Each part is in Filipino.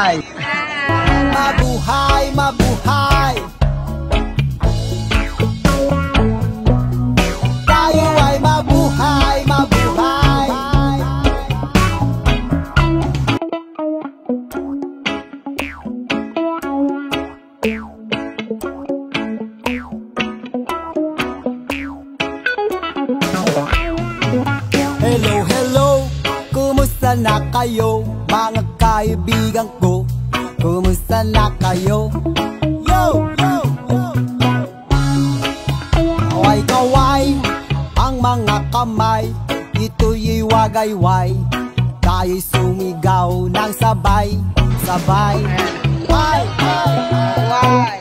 Hi! Mabuhay, mabuhay! Tayo ay mabuhay, mabuhay! Hello, hello! Kumusta na kayo, mga kaibigan ko? Kumusta na kayo? Yo! Yo! Yo! Kaway-kaway ang mga kamay, ito'y wagayway. Tayo'y sumigaw ng sabay, sabay. Ay! Ay! Ay!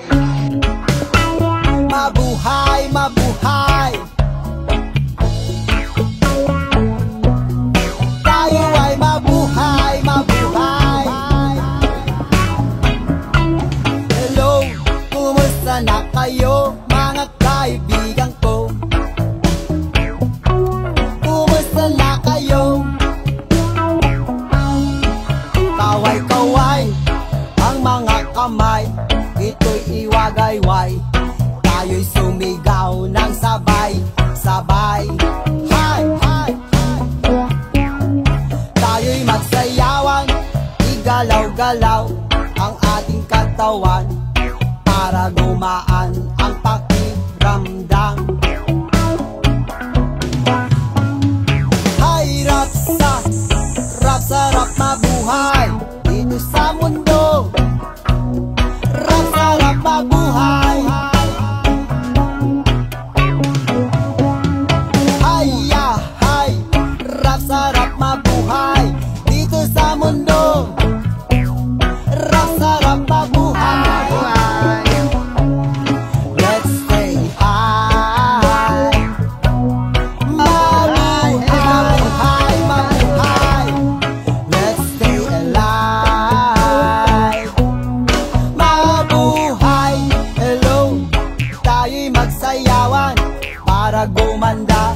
Mabuhay, mabuhay! Tayo ay mabuhay, mabuhay! Hello, kumusta na kayo, mga kaibigan ko? Kumusta na kayo? Kaway-kaway ang mga kamay, ito'y iwagayway. Tayo'y sumigaw ng sabay, sabay. Hi! Hi! Tayo'y magsayawan, igalaw-galaw ang ating katawan para gumaan ang pakiramdam. Hay, rap-sarap mabuhay dito sa mundo. Rap-sarap mabuhay. Hay, rap-sarap mabuhay dito sa mundo. Rap-sarap mabuhay. Let's stay high. Mabuhay, mabuhay, mabuhay. Let's stay alive. Mabuhay, hello. Tayo'y magsayawan para gumanda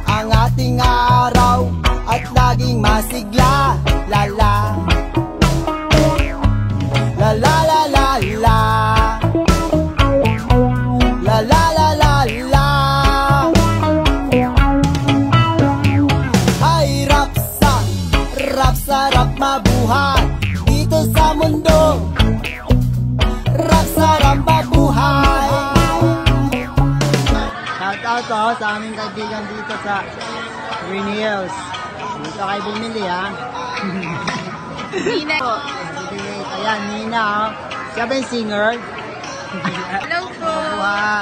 ang ating araw at laging masigla. La la la la la la la la la la la la. Ay, rap-sarap mabuhay dito sa mundo. Rap-sarap mabuhay. Shout out to sa aming kaibigan dito sa Green Hills. Dito kayo bumili, ha? Nina. Ayan, Nina, ha? Siya ba yung singer? Hello po. Wow.